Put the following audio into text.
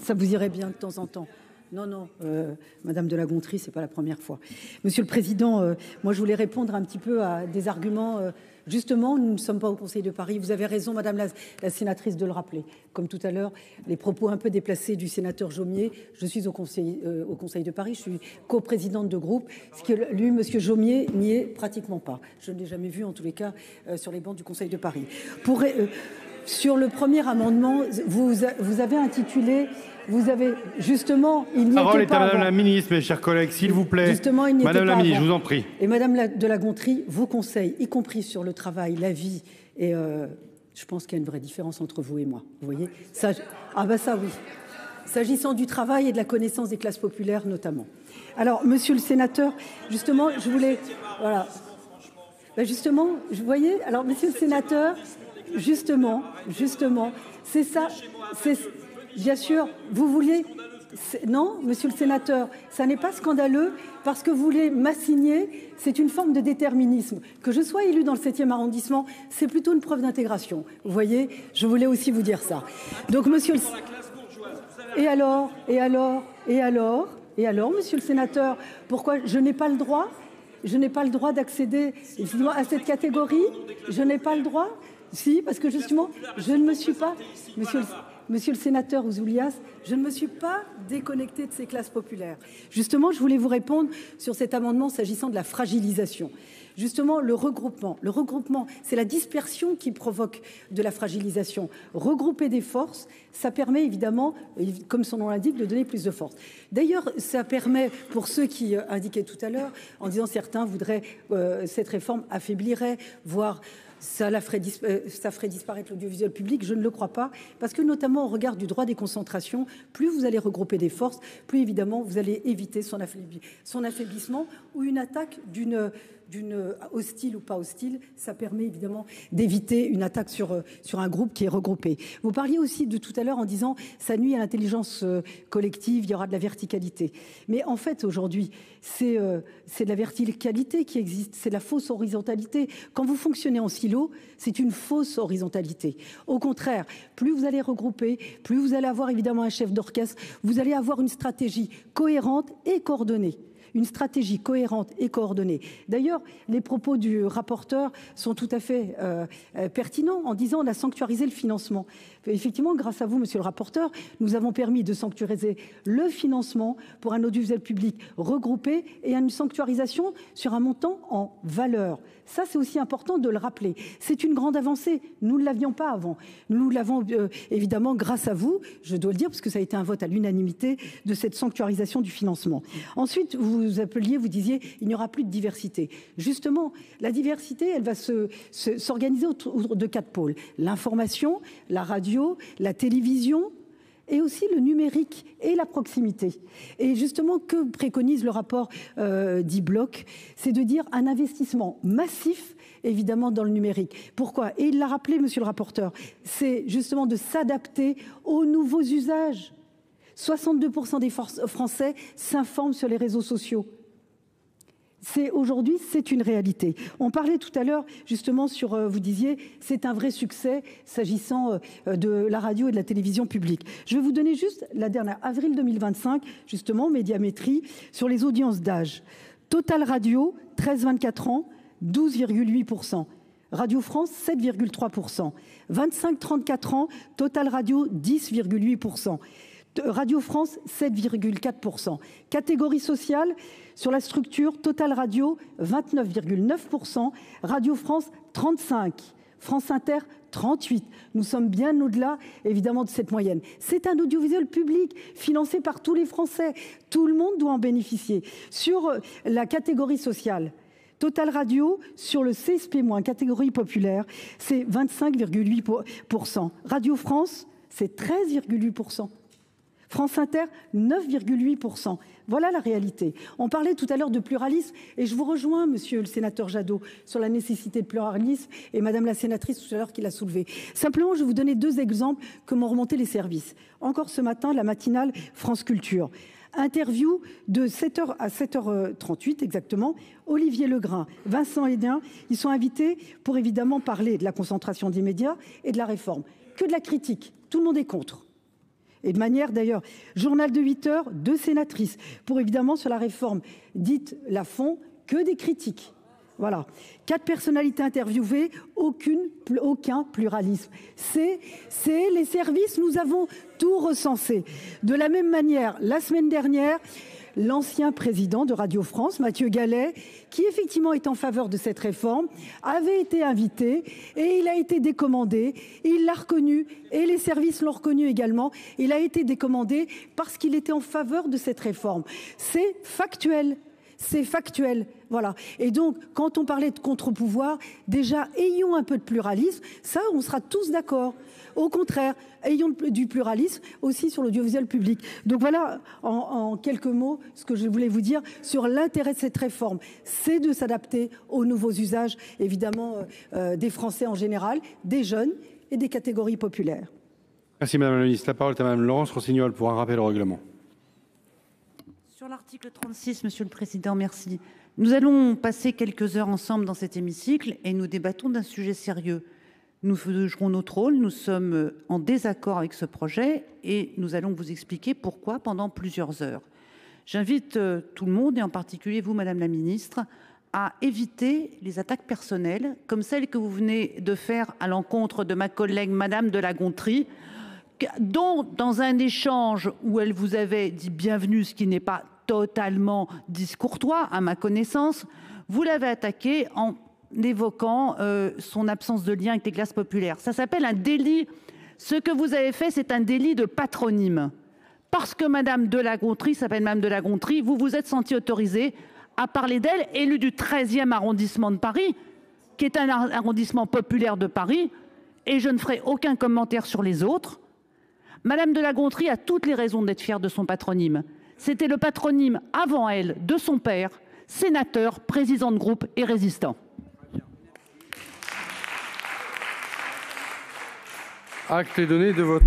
Ça vous irait bien de temps en temps. Non, non, Madame de La Gontrie, ce n'est pas la première fois. Monsieur le Président, moi je voulais répondre un petit peu à des arguments. Justement, nous ne sommes pas au Conseil de Paris. Vous avez raison, Madame la sénatrice, de le rappeler. Comme tout à l'heure, les propos un peu déplacés du sénateur Jomier. Je suis au Conseil de Paris, je suis coprésidente de groupe. Ce que lui, Monsieur Jomier, n'y est pratiquement pas. Je ne l'ai jamais vu, en tous les cas, sur les bancs du Conseil de Paris. Sur le premier amendement, vous avez intitulé... Vous avez justement, il n'y était pas. La parole est à Madame avant. la Ministre, mes chers collègues, s'il vous plaît. Justement, il n'y était Madame pas la Ministre, avant. je vous en prie. Et Madame de La Gontrie, vos conseils, y compris sur le travail, la vie, et je pense qu'il y a une vraie différence entre vous et moi. Vous voyez ça, ah bah ça oui. S'agissant du travail et de la connaissance des classes populaires notamment. Alors, Monsieur le Sénateur, justement, je voulais, voilà. Ben justement, vous voyez, alors Monsieur le Sénateur, justement, c'est ça, c'est. Bien sûr, vous vouliez... Non, Monsieur le Sénateur, ça n'est pas scandaleux parce que vous voulez m'assigner, c'est une forme de déterminisme. Que je sois élu dans le 7e arrondissement, c'est plutôt une preuve d'intégration. Vous voyez, je voulais aussi vous dire ça. Donc, Monsieur le... Et alors, Monsieur le Sénateur, pourquoi je n'ai pas le droit d'accéder à cette catégorie? Je n'ai pas le droit? Si, parce que justement, je ne me suis pas... Monsieur le sénateur Ouzoulias, je ne me suis pas déconnectée de ces classes populaires. Justement, je voulais vous répondre sur cet amendement s'agissant de la fragilisation. Justement, le regroupement, c'est la dispersion qui provoque de la fragilisation. Regrouper des forces, ça permet évidemment, comme son nom l'indique, de donner plus de force. D'ailleurs, ça permet, pour ceux qui indiquaient tout à l'heure, en disant certains voudraient, cette réforme affaiblirait, voire... Ça ferait disparaître l'audiovisuel public, je ne le crois pas, parce que notamment au regard du droit des concentrations, plus vous allez regrouper des forces, plus évidemment vous allez éviter son affaiblissement ou une attaque d'une hostile ou pas hostile, ça permet évidemment d'éviter une attaque sur un groupe qui est regroupé. Vous parliez aussi de tout à l'heure en disant ça nuit à l'intelligence collective, il y aura de la verticalité. Mais en fait aujourd'hui, c'est de la verticalité qui existe, c'est de la fausse horizontalité. Quand vous fonctionnez en silo, c'est une fausse horizontalité. Au contraire, plus vous allez regrouper, plus vous allez avoir évidemment un chef d'orchestre, vous allez avoir une stratégie cohérente et coordonnée. Une stratégie cohérente et coordonnée. D'ailleurs, les propos du rapporteur sont tout à fait pertinents en disant on a sanctuarisé le financement. Effectivement, grâce à vous, monsieur le rapporteur, nous avons permis de sanctuariser le financement pour un audiovisuel public regroupé et une sanctuarisation sur un montant en valeur. Ça, c'est aussi important de le rappeler. C'est une grande avancée. Nous ne l'avions pas avant. Nous l'avons évidemment grâce à vous, je dois le dire, parce que ça a été un vote à l'unanimité de cette sanctuarisation du financement. Ensuite, vous appeliez, vous disiez, il n'y aura plus de diversité. Justement, la diversité, elle va s'organiser autour de 4 pôles. L'information, la radio, la télévision, et aussi le numérique et la proximité. Et justement, que préconise le rapport d'I-Bloc? C'est de dire un investissement massif, évidemment, dans le numérique. Pourquoi? Et il l'a rappelé, monsieur le rapporteur, c'est justement de s'adapter aux nouveaux usages. 62% des Français s'informent sur les réseaux sociaux. Aujourd'hui, c'est une réalité. On parlait tout à l'heure, justement, vous disiez, c'est un vrai succès s'agissant de la radio et de la télévision publique. Je vais vous donner juste la dernière, avril 2025, justement, Médiamétrie, sur les audiences d'âge. Total Radio, 13-24 ans, 12,8%. Radio France, 7,3%. 25-34 ans, Total Radio, 10,8%. Radio France, 7,4%. Catégorie sociale, sur la structure, Total Radio, 29,9%. Radio France, 35%. France Inter, 38%. Nous sommes bien au-delà, évidemment, de cette moyenne. C'est un audiovisuel public financé par tous les Français. Tout le monde doit en bénéficier. Sur la catégorie sociale, Total Radio, sur le CSP-, catégorie populaire, c'est 25,8%. Radio France, c'est 13,8%. France Inter, 9,8%. Voilà la réalité. On parlait tout à l'heure de pluralisme et je vous rejoins, monsieur le sénateur Jadot, sur la nécessité de pluralisme et madame la sénatrice tout à l'heure qui l'a soulevé. Simplement, je vais vous donner 2 exemples que m'ont remonté les services. Encore ce matin, la matinale France Culture. Interview de 7h à 7h38 exactement. Olivier Legrain, Vincent Hédin, ils sont invités pour évidemment parler de la concentration des médias et de la réforme. Que de la critique. Tout le monde est contre. Et de manière d'ailleurs, journal de 8 heures, 2 sénatrices, pour évidemment sur la réforme dite Lafon, que des critiques. Voilà. 4 personnalités interviewées, aucun pluralisme. C'est les services, nous avons tout recensé. De la même manière, la semaine dernière, l'ancien président de Radio France, Mathieu Gallet, qui effectivement est en faveur de cette réforme, avait été invité et il a été décommandé. Il l'a reconnu et les services l'ont reconnu également. Il a été décommandé parce qu'il était en faveur de cette réforme. C'est factuel. C'est factuel, voilà. Et donc, quand on parlait de contre-pouvoir, déjà, ayons un peu de pluralisme. Ça, on sera tous d'accord. Au contraire, ayons du pluralisme aussi sur l'audiovisuel public. Donc voilà, en quelques mots, ce que je voulais vous dire sur l'intérêt de cette réforme. C'est de s'adapter aux nouveaux usages, évidemment, des Français en général, des jeunes et des catégories populaires. Merci Madame la Ministre. La parole est à Madame Laurence Rossignol pour un rappel au règlement. Sur l'article 36, Monsieur le Président, merci. Nous allons passer quelques heures ensemble dans cet hémicycle et nous débattons d'un sujet sérieux. Nous jouerons notre rôle, nous sommes en désaccord avec ce projet et nous allons vous expliquer pourquoi pendant plusieurs heures. J'invite tout le monde, et en particulier vous, Madame la Ministre, à éviter les attaques personnelles comme celles que vous venez de faire à l'encontre de ma collègue Madame de La Gontrie, dont dans un échange où elle vous avait dit bienvenue, ce qui n'est pas totalement discourtois à ma connaissance, vous l'avez attaqué en évoquant son absence de lien avec les classes populaires. Ça s'appelle un délit. Ce que vous avez fait, c'est un délit de patronyme. Parce que Madame de La Gontrie s'appelle Madame de La Gontrie, vous vous êtes senti autorisé à parler d'elle, élue du 13e arrondissement de Paris, qui est un arrondissement populaire de Paris, et je ne ferai aucun commentaire sur les autres. Madame de La Gontrie a toutes les raisons d'être fière de son patronyme. C'était le patronyme avant elle de son père, sénateur, président de groupe et résistant. Acte est donné de votre...